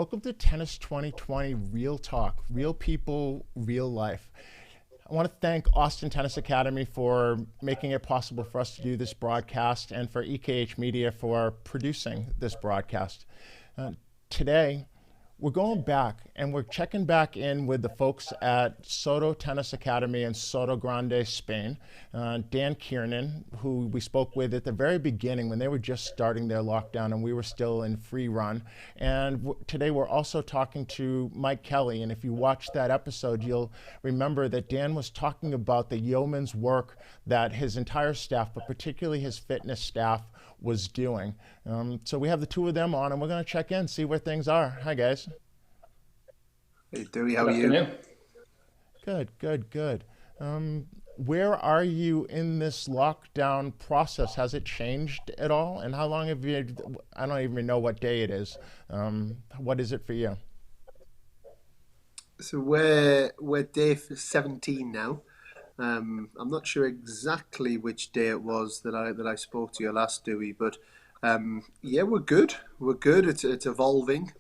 Welcome to Tennis 2020 Real Talk, real people, real life. I want to thank Austin Tennis Academy for making it possible for us to do this broadcast and for EKH Media for producing this broadcast. Today, we're going back and we're checking back in with the folks at SotoTennis Academy in Soto Grande, Spain. Dan Kiernan, who we spoke with at the very beginning when they were just starting their lockdown and we were still in free run. And today we're also talking to Mike Kelly. And if you watched that episode, you'll remember that Dan was talking about the yeoman's work that his entire staff, but particularly his fitness staff, was doing. So we have the two of them on and we're going to check in, see where things are. Hi, guys. Hey, Duey, how are you? Good. Where are you in this lockdown process? Has it changed at all? And how long have you, I don't even know what day it is. What is it for you? So we're day 17 now. I'm not sure exactly which day it was that I spoke to you last, Dewey, but yeah, we're good. We're good. It's evolving.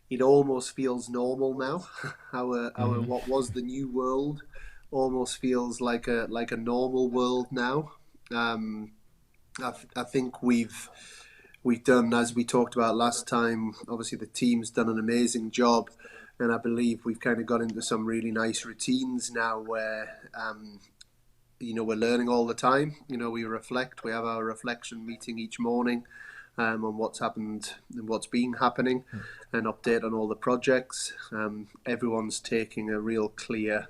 It almost feels normal now. Our what was the new world almost feels like a normal world now. I think we've done, as we talked about last time. Obviously, the team's done an amazing job. And I believe we've kind of got into some really nice routines now where, we're learning all the time. We reflect. We have our reflection meeting each morning on what's happened and what's been happening, and update on all the projects. Everyone's taking a real clear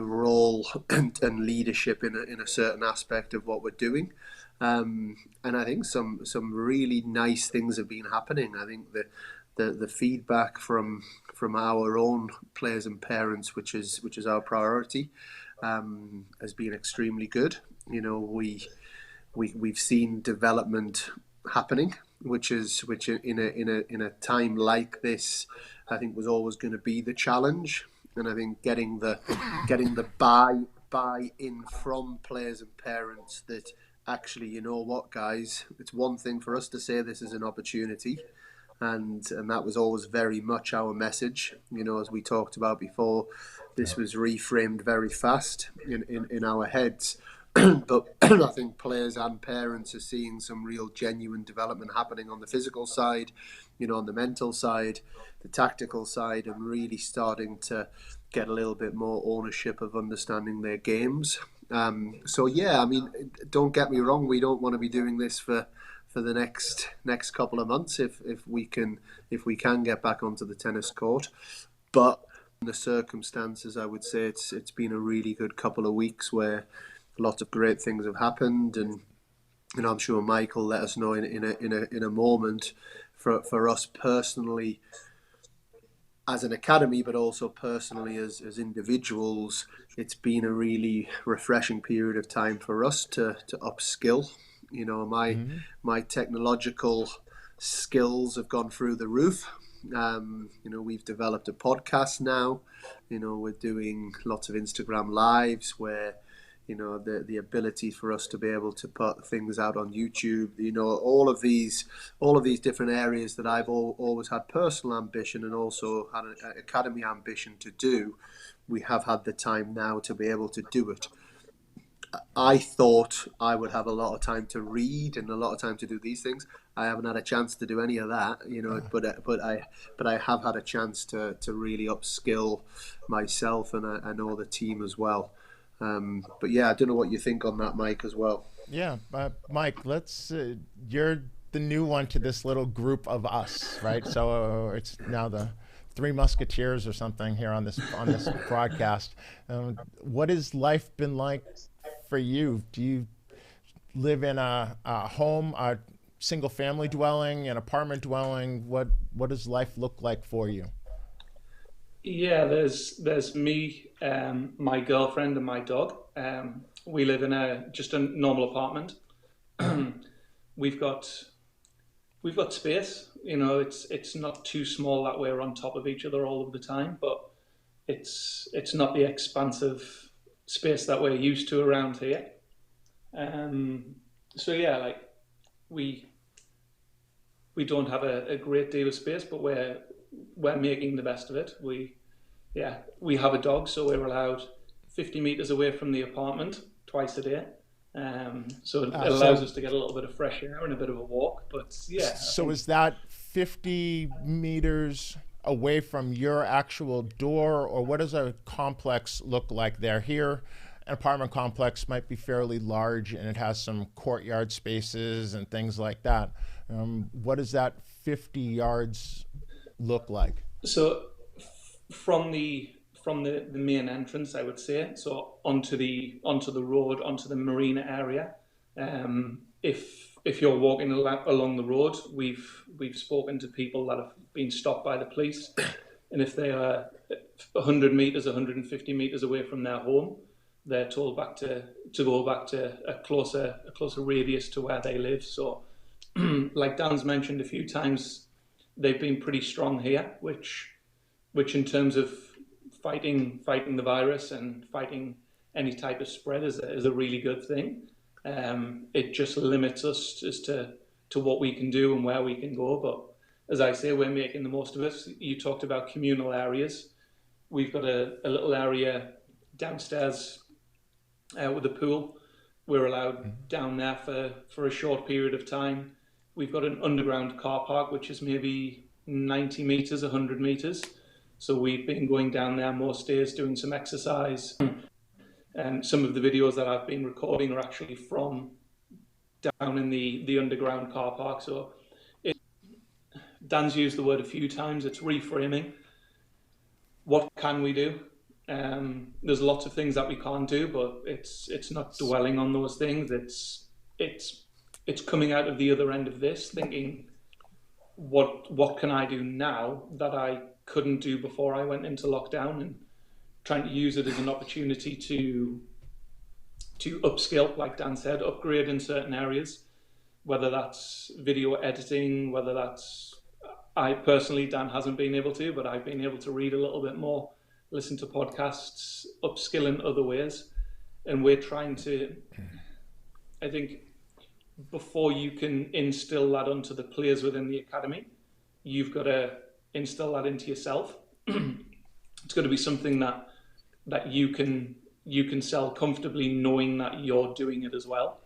role and leadership in a certain aspect of what we're doing. And I think some really nice things have been happening. I think the feedback from our own players and parents, which is our priority, has been extremely good. We've seen development happening, which in a time like this, I think was always going to be the challenge. And I think getting the buy-in from players and parents that actually, you know what, guys, it's one thing for us to say this is an opportunity. And that was always very much our message. As we talked about before, this was reframed very fast in our heads. But I think players and parents are seeing some real genuine development happening on the physical side, on the mental side, the tactical side, and really starting to get a little bit more ownership of understanding their games. So yeah, I mean, don't get me wrong, we don't want to be doing this for the next couple of months if we can get back onto the tennis court. But in the circumstances, I would say it's been a really good couple of weeks where lots of great things have happened, and I'm sure Mike will let us know in a moment. For us personally as an academy, but also personally as individuals, it's been a really refreshing period of time for us to upskill. My technological skills have gone through the roof. We've developed a podcast now. We're doing lots of Instagram lives where, the ability for us to be able to put things out on YouTube, all of these different areas that I've always had personal ambition and also had an academy ambition to do. We have had the time now to be able to do it. I thought I would have a lot of time to read and a lot of time to do these things. I haven't had a chance to do any of that, but I have had a chance to really upskill myself, and I know the team as well. But yeah, I don't know what you think on that, Mike, as well. Yeah, Mike, you're the new one to this little group of us, right? So it's now the Three Musketeers or something here on this broadcast. What has life been like for you? Do you live in a home, a single family dwelling, an apartment dwelling? What does life look like for you? Yeah, there's me, my girlfriend, and my dog. We live in just a normal apartment. We've got space. It's not too small that we're on top of each other all of the time, but it's not the expansive space that we're used to around here. So yeah, like we we don't have a great deal of space, but we're making the best of it. We have a dog, so we're allowed 50 meters away from the apartment twice a day. So it allows us to get a little bit of fresh air and a bit of a walk. But yeah. So is that 50 meters away from your actual door, or what does a complex look like there? Here, an apartment complex might be fairly large and it has some courtyard spaces and things like that. What does that 50 yards look like? So from the main entrance, I would say, so onto the road, onto the marina area. If you're walking along the road, we've spoken to people that have been stopped by the police, and if they are 100 meters, 150 meters away from their home, they're told to go back to a closer radius to where they live. So, like Dan's mentioned a few times, they've been pretty strong here, which in terms of fighting the virus and fighting any type of spread is a really good thing. It just limits us as to what we can do and where we can go. But as I say, we're making the most of it. You talked about communal areas. We've got a little area downstairs with a pool. We're allowed down there for a short period of time. We've got an underground car park, which is maybe 90 meters, 100 meters. So we've been going down there most days doing some exercise. And some of the videos that I've been recording are actually from down in the underground car park. So Dan's used the word a few times, it's reframing. What can we do? There's lots of things that we can't do, but it's not dwelling on those things. It's coming out of the other end of this, thinking, what can I do now that I couldn't do before I went into lockdown, and trying to use it as an opportunity to upskill, like Dan said, upgrade in certain areas, whether that's video editing, whether that's, I personally, Dan hasn't been able to, but I've been able to read a little bit more, listen to podcasts, upskill in other ways. And we're trying to, I think, before you can instill that onto the players within the academy, you've got to instill that into yourself. It's got to be something that you can sell comfortably, knowing that you're doing it as well.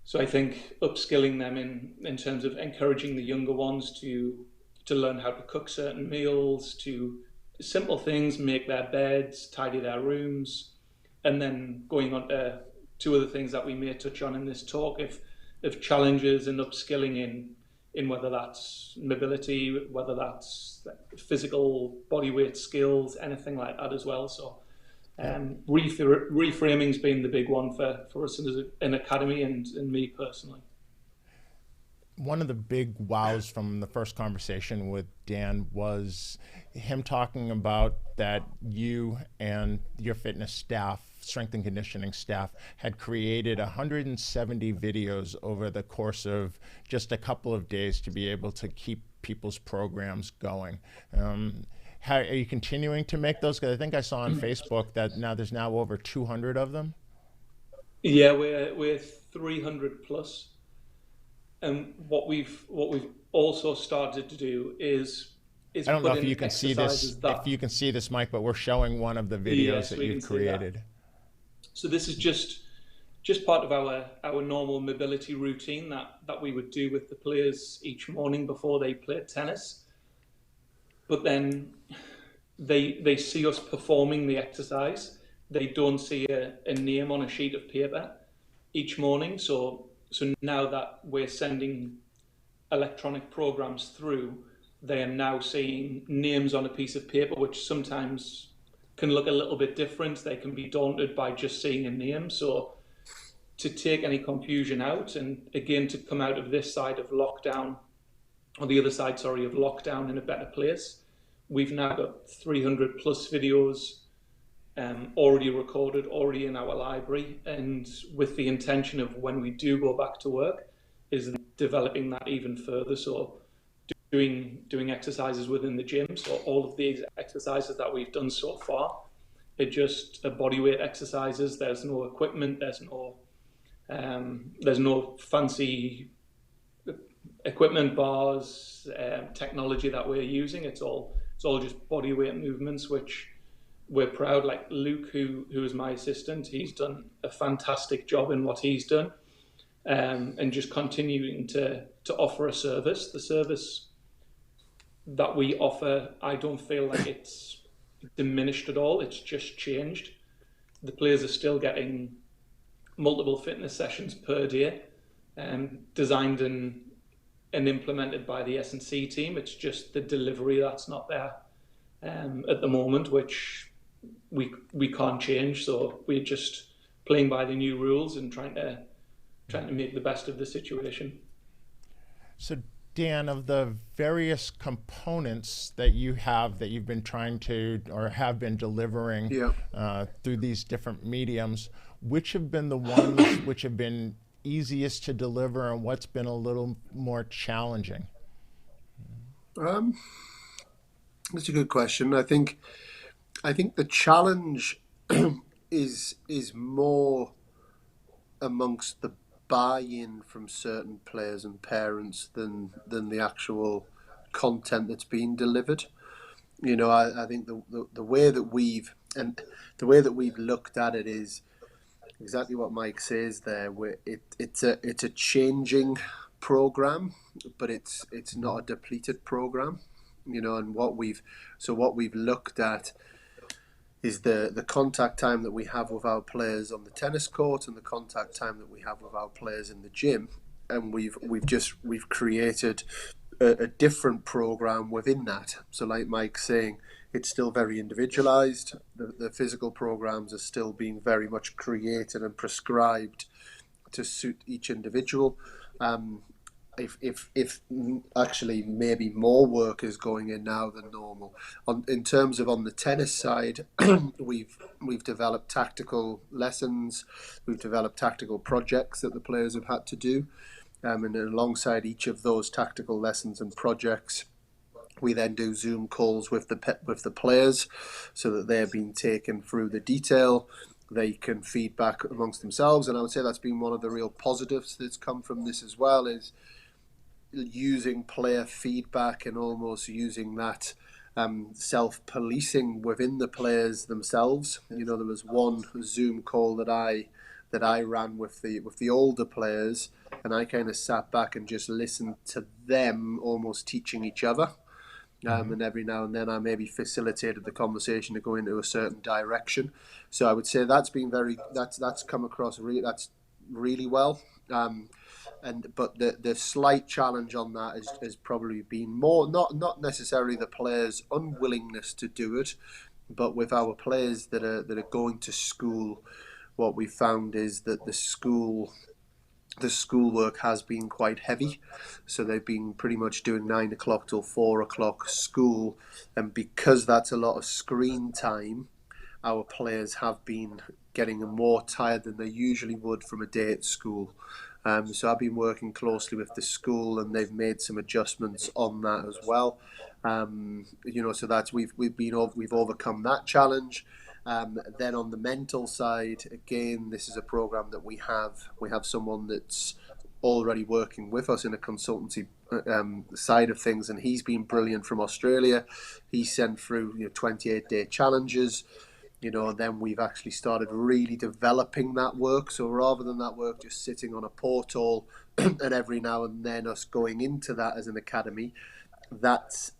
So I think upskilling them in terms of encouraging the younger ones to learn how to cook certain meals, to simple things, make their beds, tidy their rooms, and then going on to two other things that we may touch on in this talk, if challenges and upskilling in whether that's mobility, whether that's physical body weight skills, anything like that as well. So reframing's been the big one for us as an academy and me personally. One of the big wows from the first conversation with Dan was him talking about that you and your fitness staff, strength and conditioning staff, had created 170 videos over the course of just a couple of days to be able to keep people's programs going. How are you continuing to make those? Because I think I saw on Facebook that there's now over 200 of them. Yeah, we're 300 plus. And what we've also started to do is I don't know if you can see this, Mike, but we're showing one of the videos that you've created. So this is just part of our normal mobility routine that we would do with the players each morning before they played tennis. But then they see us performing the exercise. They don't see a name on a sheet of paper each morning. So now that we're sending electronic programs through, they are now seeing names on a piece of paper, which sometimes can look a little bit different. They can be daunted by just seeing a name. So to take any confusion out, and again, to come out of this side of lockdown, or the other side, sorry, of lockdown in a better place, we've now got 300 plus videos already recorded, already in our library, and with the intention of when we do go back to work, is developing that even further. So doing exercises within the gym. So all of these exercises that we've done so far are just body weight exercises. There's no equipment. There's no fancy equipment, bars, technology that we're using. It's all just body weight movements, which we're proud. Like Luke, who is my assistant, he's done a fantastic job in what he's done, and just continuing to offer a service. The service that we offer, I don't feel like it's diminished at all. It's just changed. The players are still getting multiple fitness sessions per day, designed and implemented by the S&C team. It's just the delivery that's not there at the moment, which we can't change. So we're just playing by the new rules and trying to make the best of the situation. So Dan, of the various components that you have that you've been trying to or have been delivering through these different mediums, which have been the ones which have been easiest to deliver and what's been a little more challenging? That's a good question. I think the challenge is more amongst the buy-in from certain players and parents than the actual content that's being delivered. You know, I think the way that we've looked at it is exactly what Mike says there. Where it's a changing program, but it's not a depleted program. You know, and what we've looked at is the contact time that we have with our players on the tennis court and the contact time that we have with our players in the gym, and we've created a different program within that. So like Mike's saying, it's still very individualized. The physical programs are still being very much created and prescribed to suit each individual. If actually maybe more work is going in now than normal. In terms of on the tennis side, we've developed tactical lessons, we've developed tactical projects that the players have had to do, and then alongside each of those tactical lessons and projects, we then do Zoom calls with the players, so that they're being taken through the detail. They can feedback amongst themselves, and I would say that's been one of the real positives that's come from this as well, is using player feedback and almost using that self-policing within the players themselves. You know, there was one Zoom call that I ran with the older players, and I kind of sat back and just listened to them almost teaching each other. And every now and then I maybe facilitated the conversation to go into a certain direction. So I would say that's come across that's really well. But the slight challenge on that has probably been more not necessarily the players' unwillingness to do it, but with our players that are going to school, what we found is that the schoolwork has been quite heavy. So they've been pretty much doing 9 o'clock till 4 o'clock school, and because that's a lot of screen time, our players have been getting more tired than they usually would from a day at school. So I've been working closely with the school, and they've made some adjustments on that as well. You know, so that's we've overcome that challenge. Then on the mental side, again, this is a program that we have someone that's already working with us in a consultancy side of things, and he's been brilliant from Australia. He sent through 28-day challenges. You know, then we've actually started really developing that work. So rather than that work just sitting on a portal and every now and then us going into that as an academy, that's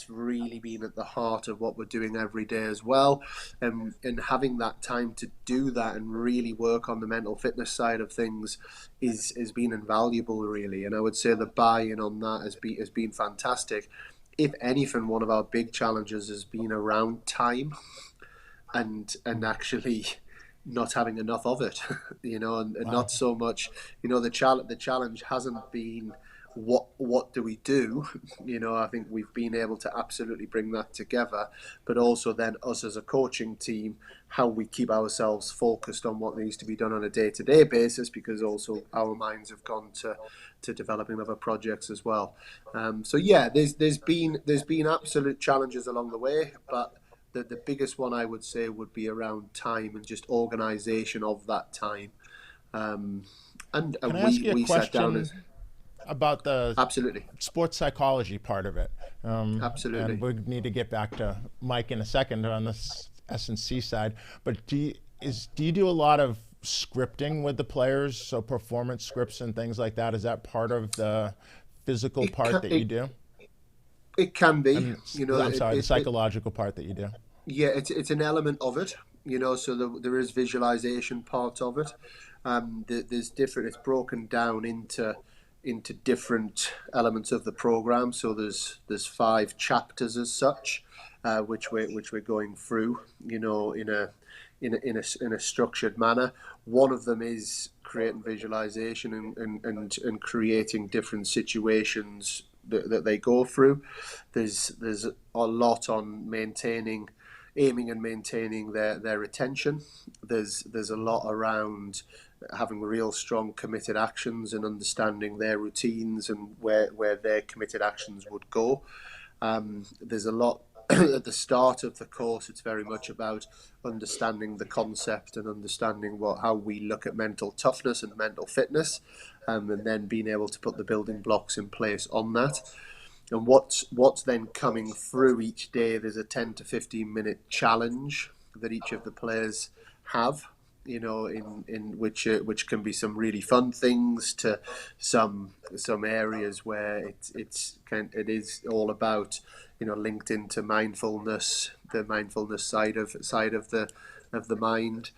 really been at the heart of what we're doing every day as well. And having that time to do that and really work on the mental fitness side of things has been invaluable, really. And I would say the buy-in on that has been fantastic. If anything, one of our big challenges has been around time. And actually not having enough of it, you know, and wow. Not so much, you know, the challenge hasn't been what do we do, you know. I think we've been able to absolutely bring that together, but also then us as a coaching team, how we keep ourselves focused on what needs to be done on a day-to-day basis, because also our minds have gone to developing other projects as well. So yeah, there's been absolute challenges along the way, but the biggest one I would say would be around time and just organisation of that time. And Can I ask you a question? Sat down as... about the Absolutely. sports psychology part of it. Absolutely. And we need to get back to Mike in a second on the S&C side. But do you do a lot of scripting with the players, so performance scripts and things like that? Is that part of the physical It part can, that you it, do? it can I be, mean, you know, I'm sorry, the psychological part that you do. yeah, it's an element of it, you know, so there is visualization part of it. There's different, it's broken down into different elements of the program. So there's 5 chapters as such, which we're going through, you know, in a structured manner. One of them is creating visualization and creating different situations that they go through. There's a lot on aiming and maintaining their attention. There's a lot around having real strong committed actions and understanding their routines and where their committed actions would go. There's a lot at the start of the course. It's very much about understanding the concept and understanding how we look at mental toughness and mental fitness, and then being able to put the building blocks in place on that. And what's then coming through each day, there's a 10 to 15 minute challenge that each of the players have, you know, in which can be some really fun things to some areas where it is all about, you know, linked into mindfulness, the mindfulness side of the mind,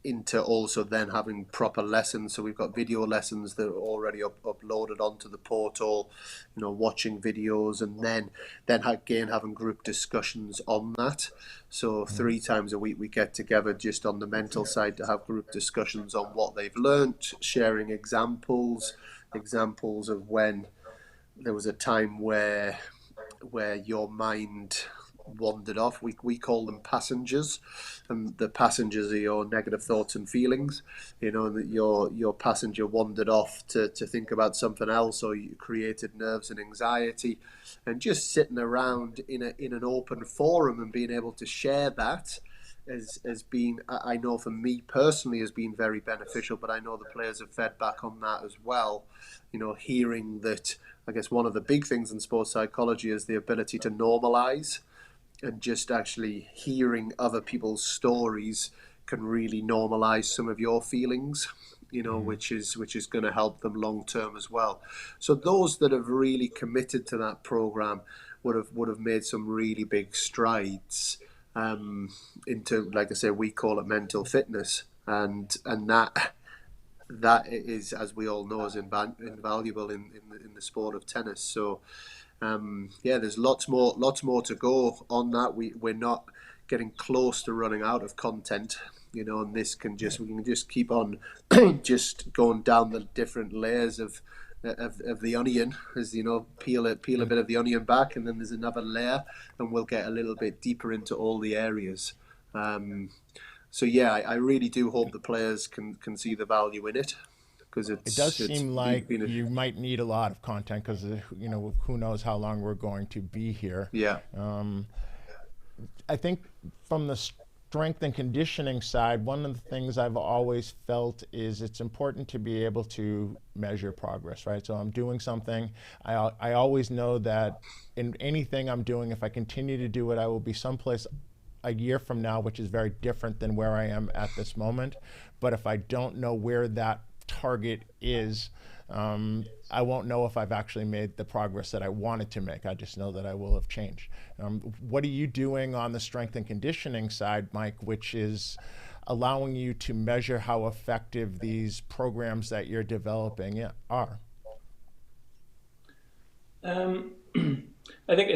into also then having proper lessons. So we've got video lessons that are already uploaded onto the portal, you know, watching videos, and then again having group discussions on that. So 3 times a week we get together just on the mental side to have group discussions on what they've learnt, sharing examples of when there was a time where your mind wandered off. We call them passengers, and the passengers are your negative thoughts and feelings, you know, that your passenger wandered off to think about something else, or you created nerves and anxiety, and just sitting around in an open forum and being able to share that has been, I know for me personally, has been very beneficial, but I know the players have fed back on that as well. You know, hearing that, I guess one of the big things in sports psychology is the ability to normalize, and just actually hearing other people's stories can really normalize some of your feelings, you know, which is going to help them long term as well. So those that have really committed to that program would have made some really big strides into, like I say, we call it mental fitness, and that is, as we all know, is invaluable in the sport of tennis. So there's lots more to go on that. We're not getting close to running out of content, you know, and we can just keep on just going down the different layers of the onion, as you know, peel a bit of the onion back, and then there's another layer, and we'll get a little bit deeper into all the areas. So yeah, I really do hope the players can see the value in it. It does seem like you might need a lot of content because, you know, who knows how long we're going to be here. Yeah. I think from the strength and conditioning side, one of the things I've always felt is it's important to be able to measure progress, right? So I'm doing something. I always know that in anything I'm doing, if I continue to do it, I will be someplace a year from now, which is very different than where I am at this moment. But if I don't know where that target is, I won't know if I've actually made the progress that I wanted to make. I just know that I will have changed. What are you doing on the strength and conditioning side, Mike, which is allowing you to measure how effective these programs that you're developing are? I think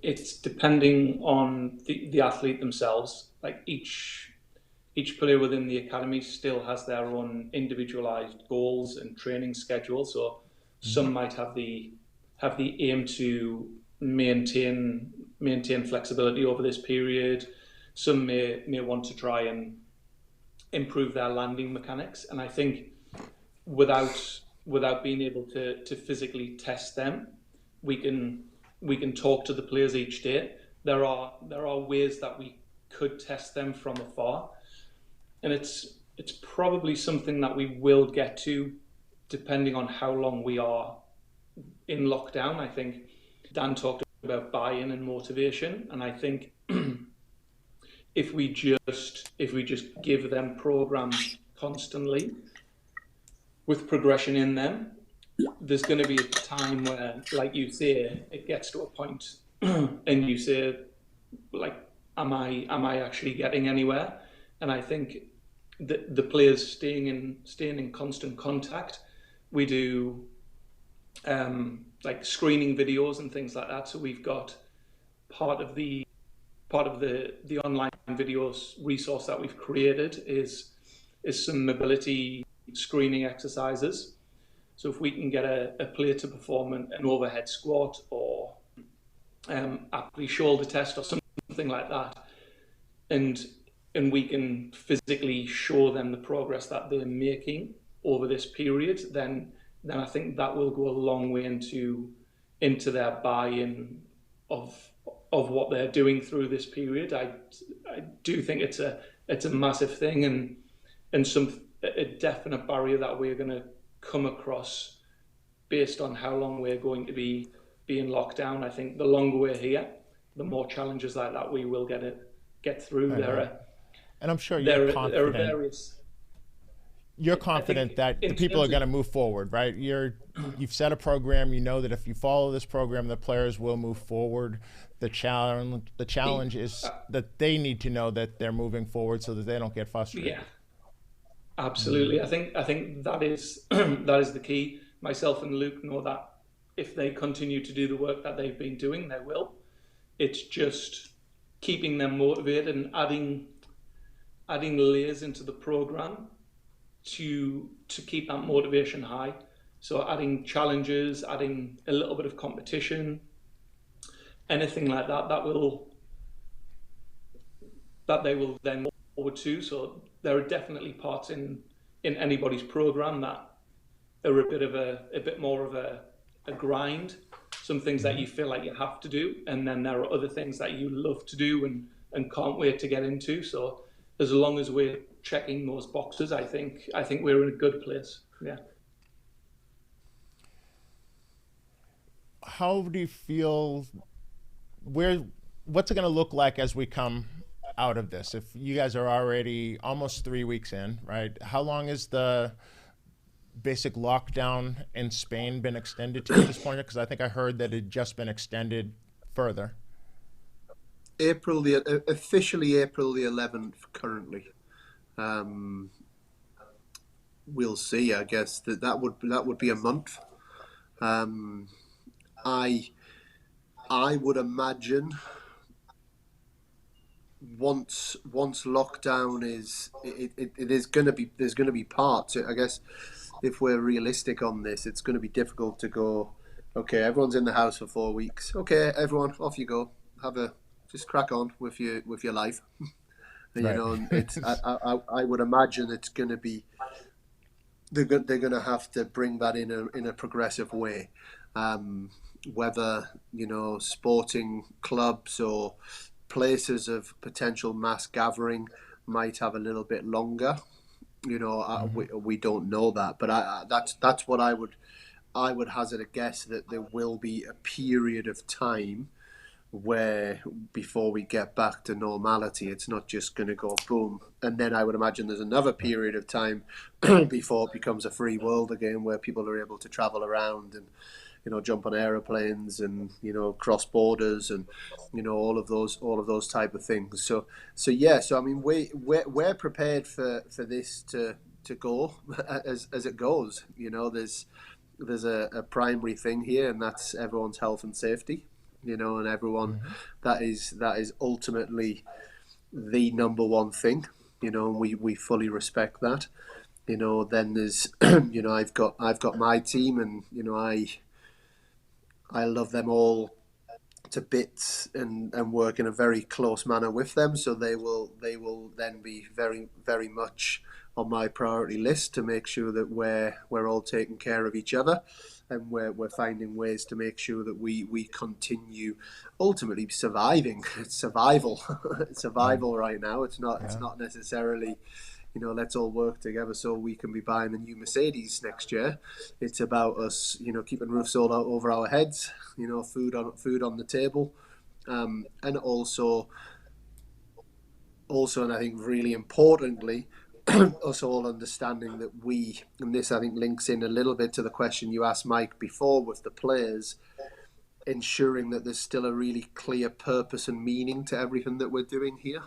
it's depending on the athlete themselves. Like each player within the academy still has their own individualized goals and training schedule. So some might have the aim to maintain flexibility over this period. Some may want to try and improve their landing mechanics. And I think without being able to physically test them, we can talk to the players each day. There are ways that we could test them from afar. And it's it's probably something that we will get to, depending on how long we are in lockdown. I think Dan talked about buy-in and motivation, and I think if we just give them programs constantly with progression in them, there's going to be a time where, like you say, it gets to a point and you say, like, am I actually getting anywhere? And I think the players staying in constant contact. We do like screening videos and things like that. So we've got part of the online videos resource that we've created is some mobility screening exercises. So if we can get a player to perform an overhead squat or a shoulder test or something like that, and we can physically show them the progress that they're making over this period, then I think that will go a long way into their buy-in of what they're doing through this period. I do think it's a massive thing and a definite barrier that we're going to come across based on how long we're going to be in lockdown. I think the longer we're here, the more challenges like that we will get through. And I'm sure you're confident. You're confident that the people are going to move forward, right? You've set a program. You know that if you follow this program, the players will move forward. The challenge is that they need to know that they're moving forward so that they don't get frustrated. Yeah, absolutely. I think that is that is the key. Myself and Luke know that if they continue to do the work that they've been doing, they will. It's just keeping them motivated and adding layers into the program to keep that motivation high. So adding challenges, adding a little bit of competition, anything like that they will then move forward to. So there are definitely parts in anybody's program that are a bit more of a grind. Some things that you feel like you have to do, and then there are other things that you love to do and can't wait to get into. So as long as we're checking those boxes, I think we're in a good place. Yeah. How do you feel? What's it going to look like as we come out of this? If you guys are already almost 3 weeks in, right? How long has the basic lockdown in Spain been extended to at this point? Because I think I heard that it had just been extended further. Officially April the 11th currently. We'll see. I guess that would be a month. I would imagine once lockdown there's going to be parts. I guess if we're realistic on this, it's going to be difficult to go, okay, everyone's in the house for 4 weeks. Okay, everyone, off you go. Just crack on with your life. And, right. You know, I would imagine it's going to be they're going to have to bring that in a progressive way. Whether, you know, sporting clubs or places of potential mass gathering might have a little bit longer. You know, we don't know that, but that's what I would hazard a guess that there will be a period of time where before we get back to normality, it's not just going to go boom. And then I would imagine there's another period of time before it becomes a free world again, where people are able to travel around and, you know, jump on aeroplanes and, you know, cross borders and, you know, all of those type of things. So yeah. So I mean, we're prepared for this to go as it goes. You know, there's a primary thing here, and that's everyone's health and safety. You know, and everyone that is ultimately the number one thing. You know, and we fully respect that. You know, then there's you know, I've got my team, and you know, I love them all to bits and work in a very close manner with them. So they will then be very, very much on my priority list to make sure that we're all taking care of each other, and we're finding ways to make sure that we continue ultimately surviving. It's survival. It's survival right now. It's not necessarily, let's all work together so we can be buying a new Mercedes next year. It's about us, keeping roofs all out over our heads, food on the table, and also, and I think really importantly, us all understanding that and this I think links in a little bit to the question you asked Mike before with the players, ensuring that there's still a really clear purpose and meaning to everything that we're doing here.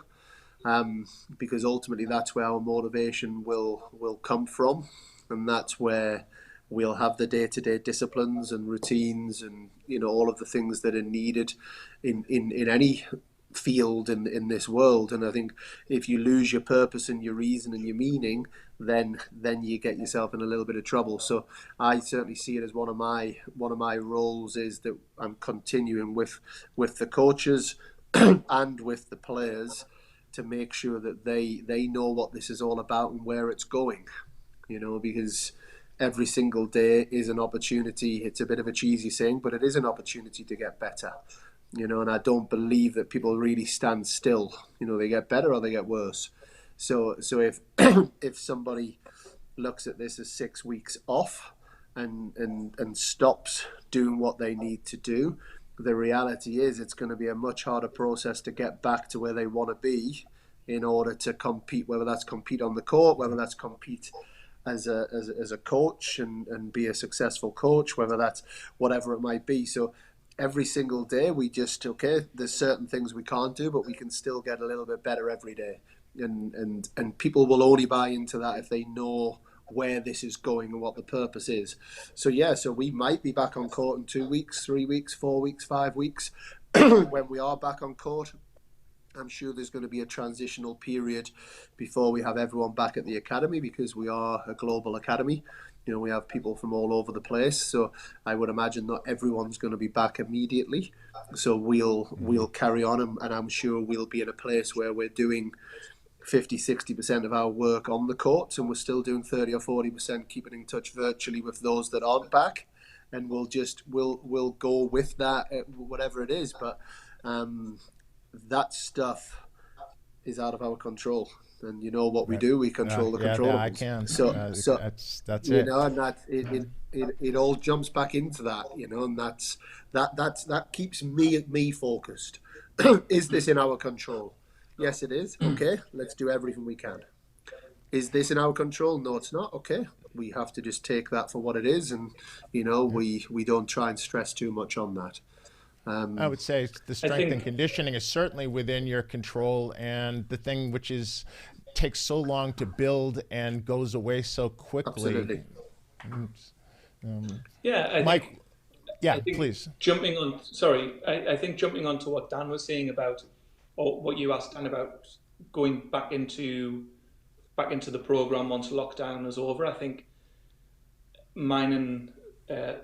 Because ultimately that's where our motivation will come from, and that's where we'll have the day-to-day disciplines and routines and all of the things that are needed in any field in this world. And I think if you lose your purpose and your reason and your meaning, then you get yourself in a little bit of trouble. So I certainly see it as one of my roles is that I'm continuing with the coaches and with the players to make sure that they know what this is all about and where it's going, because every single day is an opportunity. It's a bit of a cheesy saying, but it is an opportunity to get better, and I don't believe that people really stand still. They get better or they get worse. So if if somebody looks at this as 6 weeks off and stops doing what they need to do, the reality is it's going to be a much harder process to get back to where they want to be in order to compete, whether that's compete on the court, whether that's compete as a coach and be a successful coach, whether that's whatever it might be. So every single day we just, there's certain things we can't do, but we can still get a little bit better every day. And people will only buy into that if they know where this is going and what the purpose is. So we might be back on court in 2 weeks, 3 weeks, 4 weeks, 5 weeks. When we are back on court, I'm sure there's going to be a transitional period before we have everyone back at the academy, because we are a global academy. We have people from all over the place. So I would imagine not everyone's going to be back immediately. So we'll carry on, and I'm sure we'll be in a place where we're doing 50-60% of our work on the courts, and we're still doing 30 or 40% keeping in touch virtually with those that aren't back, and we'll go with that, whatever it is. But that stuff is out of our control, and what we do, we control the controllables. I can. So that's it. And that it all jumps back into that, and that keeps me focused. Is this in our control? Yes, it is. Okay, let's do everything we can. Is this in our control? No, it's not. Okay, we have to just take that for what it is, and we don't try and stress too much on that. I would say the strength and conditioning is certainly within your control, and the thing which takes so long to build and goes away so quickly. Absolutely. Mike. Please. I think jumping on to what Dan was saying about, or what you asked Dan about, going back into the program once lockdown is over. I think mine and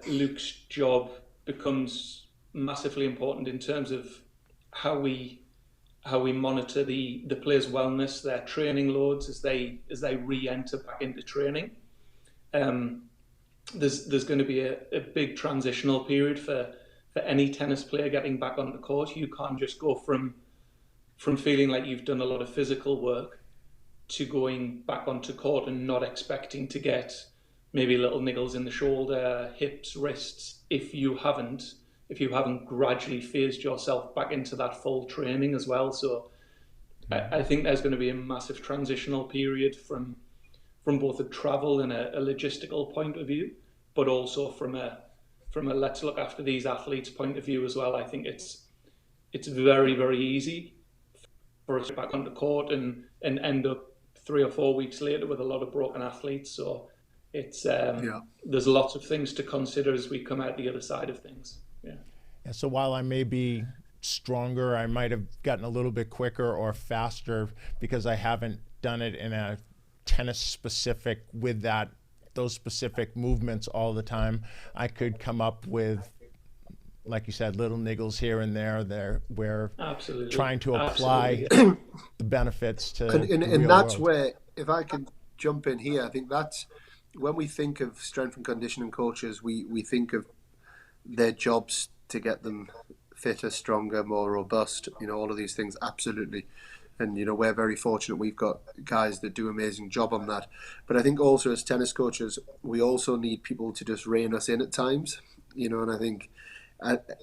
Luke's job becomes massively important in terms of how we monitor the players' wellness, their training loads as they re-enter back into training. There's going to be a big transitional period for any tennis player getting back on the court. You can't just go from feeling like you've done a lot of physical work to going back onto court and not expecting to get maybe little niggles in the shoulder, hips, wrists, if you haven't gradually phased yourself back into that full training as well. So I think there's going to be a massive transitional period from both a travel and a logistical point of view, but also from a let's look after these athletes point of view as well. I think it's very, very easy for us to get back on the court and end up 3 or 4 weeks later with a lot of broken athletes. So it's there's lots of things to consider as we come out the other side of things. Yeah, so while I may be stronger, I might have gotten a little bit quicker or faster because I haven't done it in a tennis specific with those specific movements all the time. I could come up with, like you said, little niggles here and there where Absolutely. Trying to apply the benefits to and that's world. Where, if I can jump in here, I think that's when we think of strength and conditioning coaches, we think of their jobs to get them fitter, stronger, more robust, all of these things, absolutely. and we're very fortunate. We've got guys that do an amazing job on that. But I think also as tennis coaches, we also need people to just rein us in at times. And I think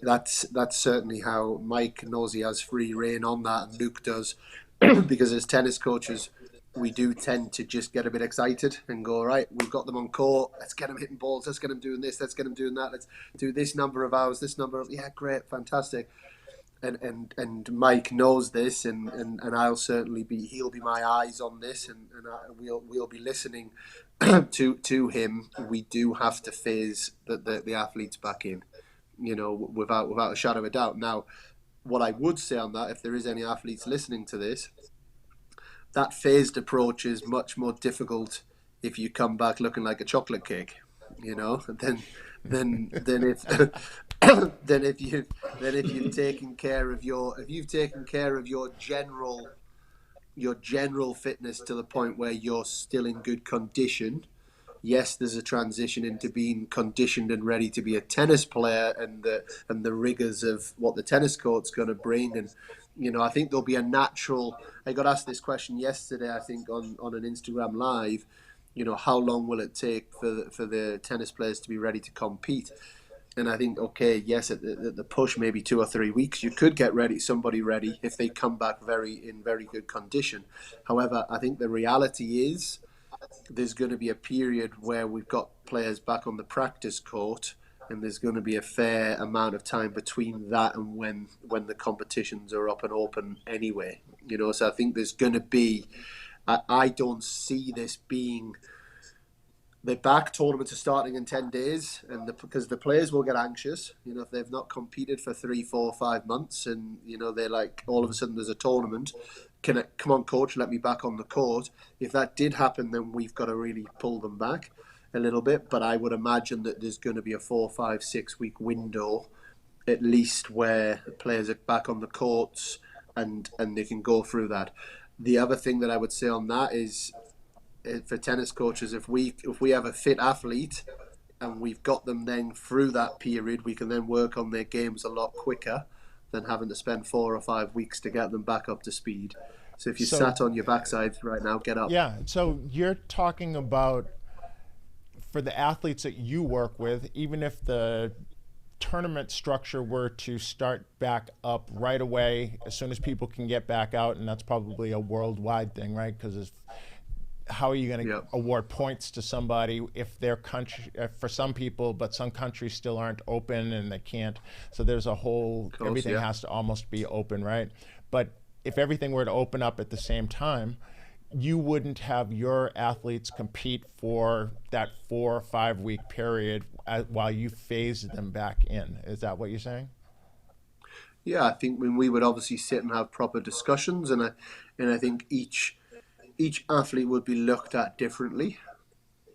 that's certainly how Mike knows he has free rein on that, and Luke does, because as tennis coaches, we do tend to just get a bit excited and go, right, we've got them on court, let's get them hitting balls, let's get them doing this, let's get them doing that, let's do this number of hours, this number of, yeah, great, fantastic. And Mike knows this, and I'll certainly he'll be my eyes on this, and we'll be listening to him. We do have to phase the athletes back in, without a shadow of a doubt. Now, what I would say on that, if there is any athletes listening to this, that phased approach is much more difficult if you come back looking like a chocolate cake, than if you've taken care of your general fitness to the point where you're still in good condition. Yes, there's a transition into being conditioned and ready to be a tennis player, and the rigors of what the tennis court's going to bring. And I think there'll be a natural. I got asked this question yesterday, I think, on an Instagram live. How long will it take for the tennis players to be ready to compete? And I think, okay, yes, at the push, maybe 2 or 3 weeks, you could get somebody ready if they come back in very good condition. However, I think the reality is there's going to be a period where we've got players back on the practice court, and there's going to be a fair amount of time between that and when the competitions are up and open anyway. So I think there's going to be. I don't see this being. The back tournaments are starting in 10 days, and because the players will get anxious, if they've not competed for 3, 4, 5 months, and they're like, all of a sudden there's a tournament. Come on, coach, let me back on the court. If that did happen, then we've got to really pull them back a little bit. But I would imagine that there's going to be a 4, 5, 6 week window, at least, where players are back on the courts and they can go through that. The other thing that I would say on that is, for tennis coaches, if we have a fit athlete and we've got them then through that period, we can then work on their games a lot quicker than having to spend 4 or 5 weeks to get them back up to speed. So if you sat on your backside right now, get up. Yeah. So you're talking about, for the athletes that you work with, even if the tournament structure were to start back up right away as soon as people can get back out, and that's probably a worldwide thing, right? Because how are you going to award points to somebody if their country, for some people, but some countries still aren't open and they can't. So there's a whole, everything has to almost be open, right? But if everything were to open up at the same time, you wouldn't have your athletes compete for that 4 or 5 week period while you phase them back in. Is that what you're saying? Yeah, I think when we would obviously sit and have proper discussions, and I think each athlete would be looked at differently,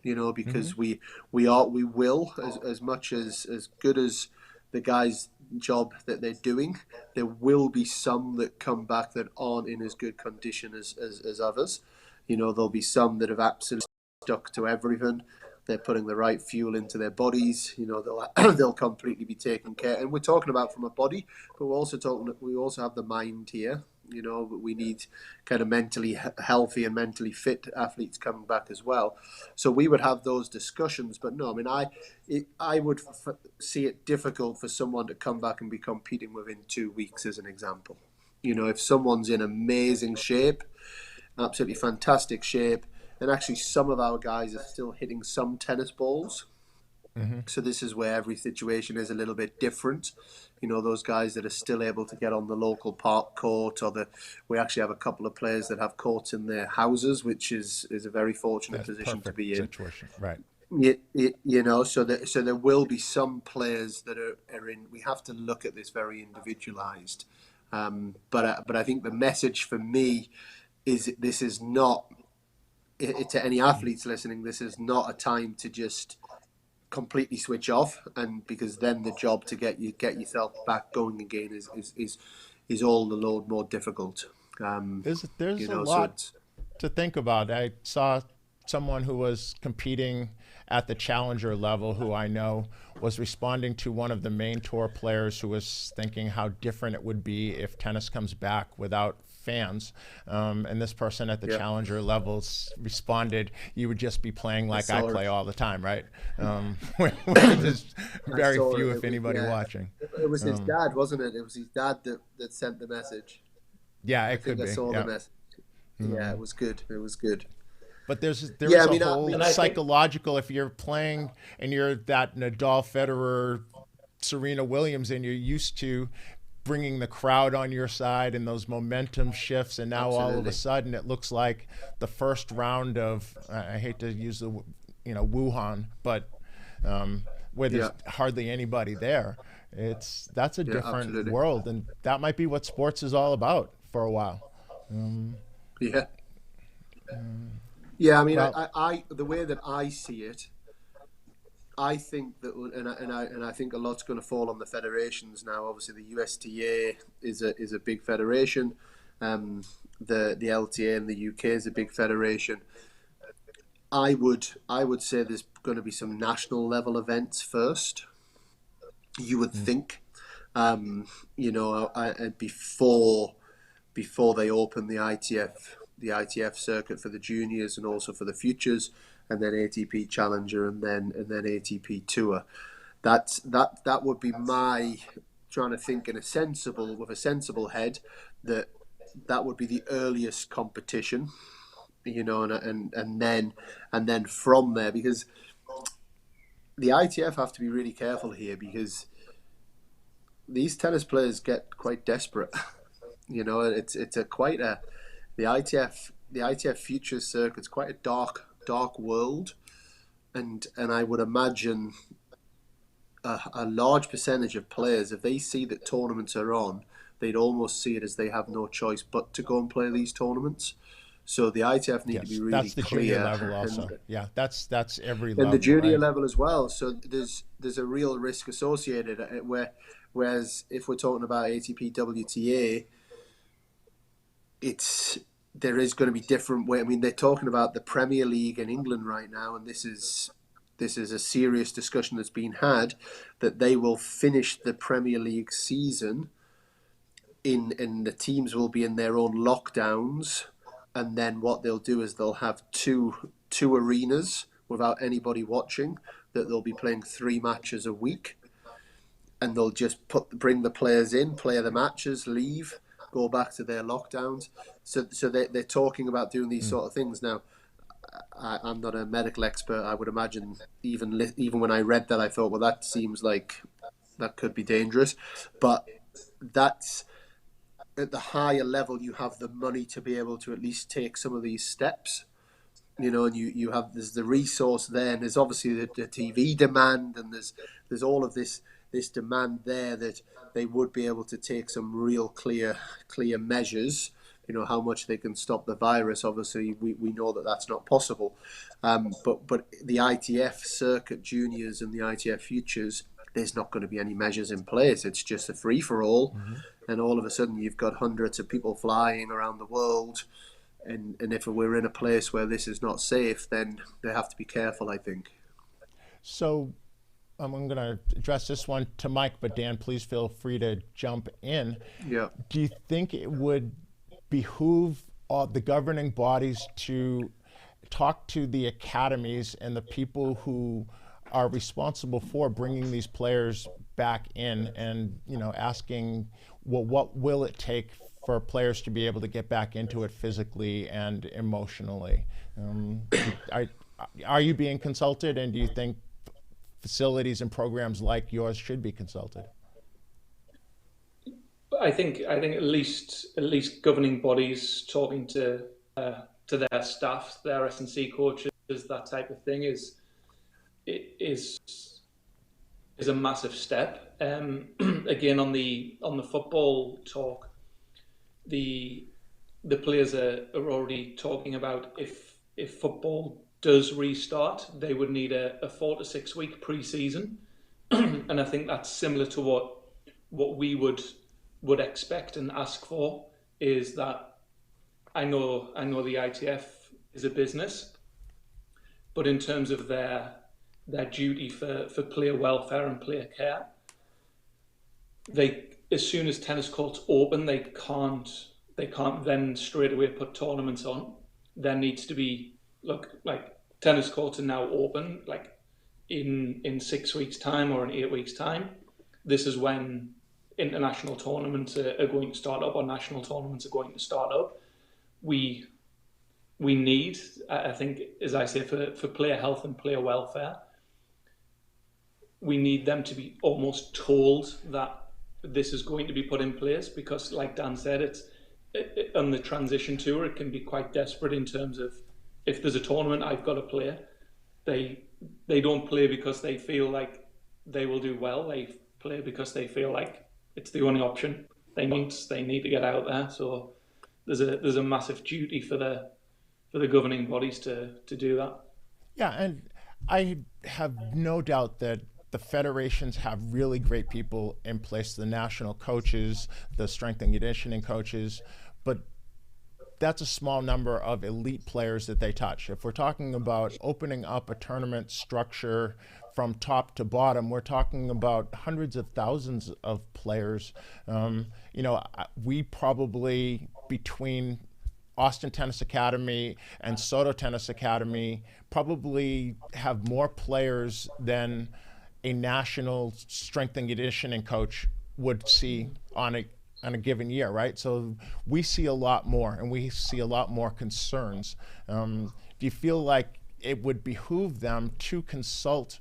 because we will, as much as good as the guys' job that they're doing, there will be some that come back that aren't in as good condition as others. There'll be some that have absolutely stuck to everything. They're putting the right fuel into their bodies. They'll completely be taken care. And we're talking about from a body, but we also have the mind here. We need kind of mentally healthy and mentally fit athletes coming back as well. So we would have those discussions. But no, I mean, I would see it difficult for someone to come back and be competing within 2 weeks, as an example. If someone's in amazing shape, absolutely fantastic shape, and actually some of our guys are still hitting some tennis balls. So this is where every situation is a little bit different. Those guys that are still able to get on the local park court, we actually have a couple of players that have courts in their houses, which is a very fortunate position to be in. Situation. Right. So there will be some players that are in. We have to look at this very individualized. But I think the message for me is this is not, to any athletes listening, this is not a time to just completely switch off, and because then the job to get yourself back going again is all the more difficult. There's a lot to think about. I saw someone who was competing at the challenger level, who I know was responding to one of the main tour players who was thinking how different it would be if tennis comes back without fans. And this person at the challenger levels responded, "You would just be playing like I play all the time, right?" There's very few, if anybody, watching. It was his dad, wasn't it? It was his dad that sent the message. Yeah, it could be. I saw the message. Yeah, it was good. It was good. But there's a whole psychological, if you're playing and you're that Nadal, Federer, Serena Williams, and you're used to bringing the crowd on your side and those momentum shifts, and now all of a sudden it looks like the first round of, I hate to use the, Wuhan, but where there's hardly anybody there. That's a different world, and that might be what sports is all about for a while. Yeah, I mean, I the way that I see it, I think that, and I think a lot's going to fall on the federations now. Obviously, the USTA is a big federation. The LTA in the UK is a big federation. I would say there's going to be some national level events first. You would think, before they open the ITF circuit for the juniors and also for the futures, and then ATP Challenger, and then ATP Tour. That would be my trying to think with a sensible head, that would be the earliest competition, and then from there, because the ITF have to be really careful here, because these tennis players get quite desperate. The ITF Futures Circuit's quite a dark world, and I would imagine a large percentage of players, if they see that tournaments are on, they'd almost see it as they have no choice but to go and play these tournaments. So the ITF need to be really clear. That's the junior level also. That's every level. And the junior level as well. So there's a real risk associated whereas if we're talking about ATP WTA, there is going to be different way. I mean, they're talking about the Premier League in England right now, and this is a serious discussion that's been had, that they will finish the Premier League season and the teams will be in their own lockdowns, and then what they'll do is they'll have two arenas without anybody watching, that they'll be playing 3 matches a week, and they'll just bring the players in, play the matches, leave, go back to their lockdowns. So they're talking about doing these sort of things. Now, I'm not a medical expert. I would imagine even when I read that, I thought, well, that seems like that could be dangerous. But that's at the higher level, you have the money to be able to at least take some of these steps. And there's the resource there, and there's obviously the TV demand, and there's all of this demand there, that they would be able to take some real clear measures. How much they can stop the virus. Obviously, we know that that's not possible. But the ITF circuit juniors and the ITF futures, there's not going to be any measures in place. It's just a free-for-all. And all of a sudden you've got hundreds of people flying around the world. And if we're in a place where this is not safe, then they have to be careful, I think. So I'm going to address this one to Mike, but Dan, please feel free to jump in. Yeah. Do you think it would behoove the governing bodies to talk to the academies and the people who are responsible for bringing these players back in, and asking, well, what will it take for players to be able to get back into it physically and emotionally? Are you being consulted, and do you think facilities and programs like yours should be consulted? I think at least governing bodies talking to their staff, their S&C coaches, that type of thing is a massive step. Again, on the football talk, the players are already talking about if football does restart, they would need a 4 to 6 week pre-season, and I think that's similar to what we would expect and ask for. Is that I know the ITF is a business, But in terms of their duty for player welfare and player care, they, as soon as tennis courts open, they can't then straight away put tournaments on. There needs to be, look, like, tennis courts are now open, like in 6 weeks' time or in 8 weeks' time. This is when international tournaments are going to start up, or national tournaments are going to start up. We need, I think, as I say, for player health and player welfare, we need them to be almost told that this is going to be put in place, because, like Dan said, on the transition tour, it can be quite desperate in terms of, if there's a tournament, I've got to play. They don't play because they feel like they will do well. They play because they feel like it's the only option. They need to get out there. So there's a massive duty for the governing bodies to do that. Yeah, and I have no doubt that the federations have really great people in place, the national coaches, the strength and conditioning coaches, but that's a small number of elite players that they touch. If we're talking about opening up a tournament structure from top to bottom, we're talking about hundreds of thousands of players. We probably, between Austin Tennis Academy and SotoTennis Academy, probably have more players than a national strength and conditioning coach would see on a given year, right? So we see a lot more, and we see a lot more concerns. Do you feel like it would behoove them to consult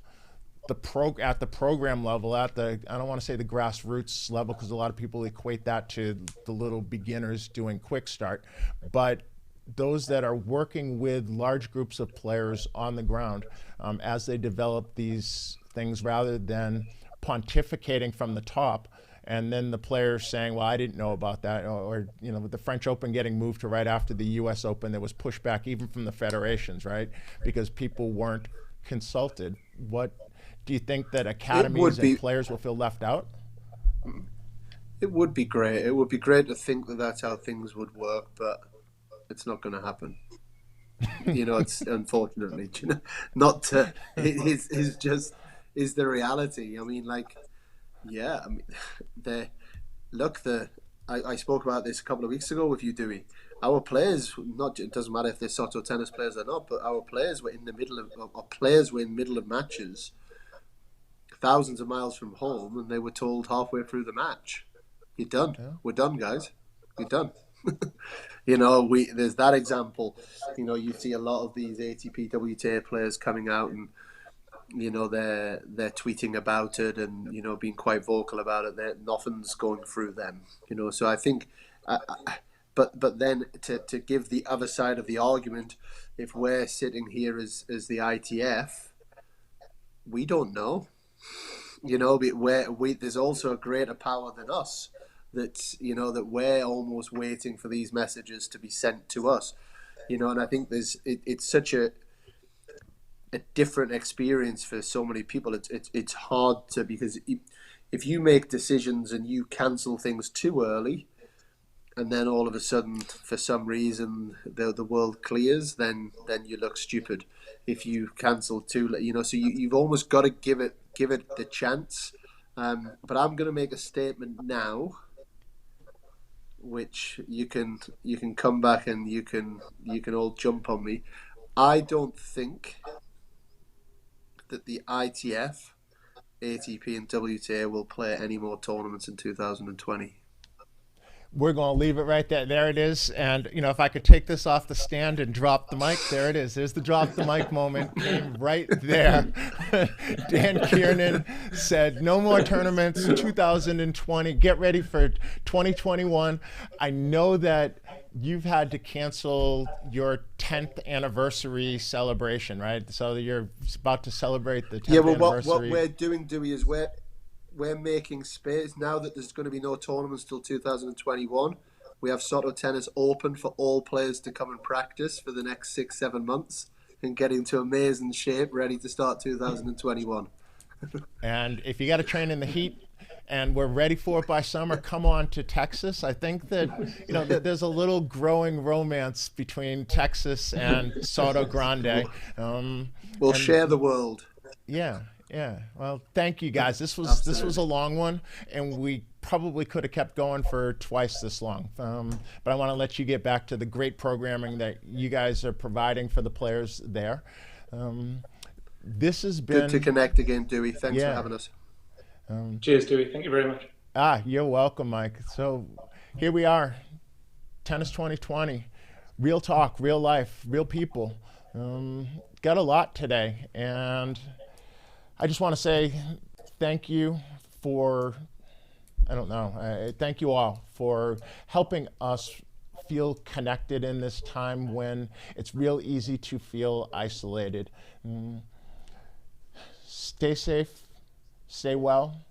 at the program level, I don't want to say the grassroots level, because a lot of people equate that to the little beginners doing quick start, but those that are working with large groups of players on the ground as they develop these things, rather than pontificating from the top and then the players saying, well, I didn't know about that, or with the French Open getting moved to right after the US Open, there was pushback even from the federations, right? Because people weren't consulted. What do you think, that academies and players will feel left out? It would be great. It would be great to think that that's how things would work, but it's not going to happen. It's unfortunately not to, is the reality. I mean, I spoke about this a couple of weeks ago with you, Dewey. Our players, it doesn't matter if they're Soto tennis players or not, but our players were in the middle of matches, thousands of miles from home, and they were told halfway through the match, "You're done. Yeah. We're done, guys. You're done." There's that example. You see a lot of these ATP WTA players coming out, and they're tweeting about it, and being quite vocal about it. Nothing's going through them. So I think, but then to give the other side of the argument, if we're sitting here as the ITF, we don't know. There's also a greater power than us. That we're almost waiting for these messages to be sent to us, and I think it's such a different experience for so many people. It's hard to, because if you make decisions and you cancel things too early, and then all of a sudden, for some reason, the world clears, then you look stupid. If you cancel too late, so you've almost got to give it the chance. But I'm going to make a statement now, which you can come back and you can all jump on me. I don't think that the ITF, ATP, and WTA will play any more tournaments in 2020. We're going to leave it right there. There it is. And, if I could take this off the stand and drop the mic, there it is. There's the drop the mic moment. Came right there. Dan Kiernan said, no more tournaments, 2020. Get ready for 2021. I know that you've had to cancel your 10th anniversary celebration, right? So you're about to celebrate the 10th anniversary. What we're doing, Dewey, is we're making space now that there's going to be no tournaments till 2021. We have Soto Tennis open for all players to come and practice for the next 6-7 months and get into amazing shape, ready to start 2021. And if you got to train in the heat, and we're ready for it by summer, come on to Texas. I think that, that there's a little growing romance between Texas and Soto Grande. We'll share the world. Yeah. Well, thank you guys. This was a long one, and we probably could have kept going for twice this long. But I want to let you get back to the great programming that you guys are providing for the players there. This has been good to connect again, Dewey. Thanks for having us. Cheers, Dewey. Thank you very much. You're welcome, Mike. So here we are, Tennis 2020, real talk, real life, real people. Got a lot today, and I just want to say thank you for, thank you all for helping us feel connected in this time when it's real easy to feel isolated. Stay safe, stay well.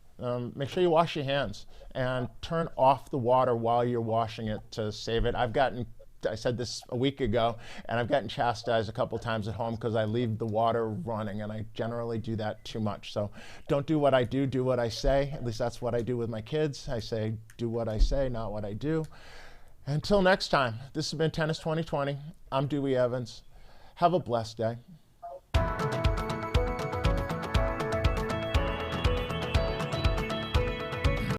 Make sure you wash your hands and turn off the water while you're washing it to save it. I said this a week ago, and I've gotten chastised a couple times at home because I leave the water running, and I generally do that too much. So don't do what I do what I say. At least that's what I do with my kids. I say, do what I say, not what I do. Until next time, this has been Tennis 2020. I'm Dewey Evans. Have a blessed day.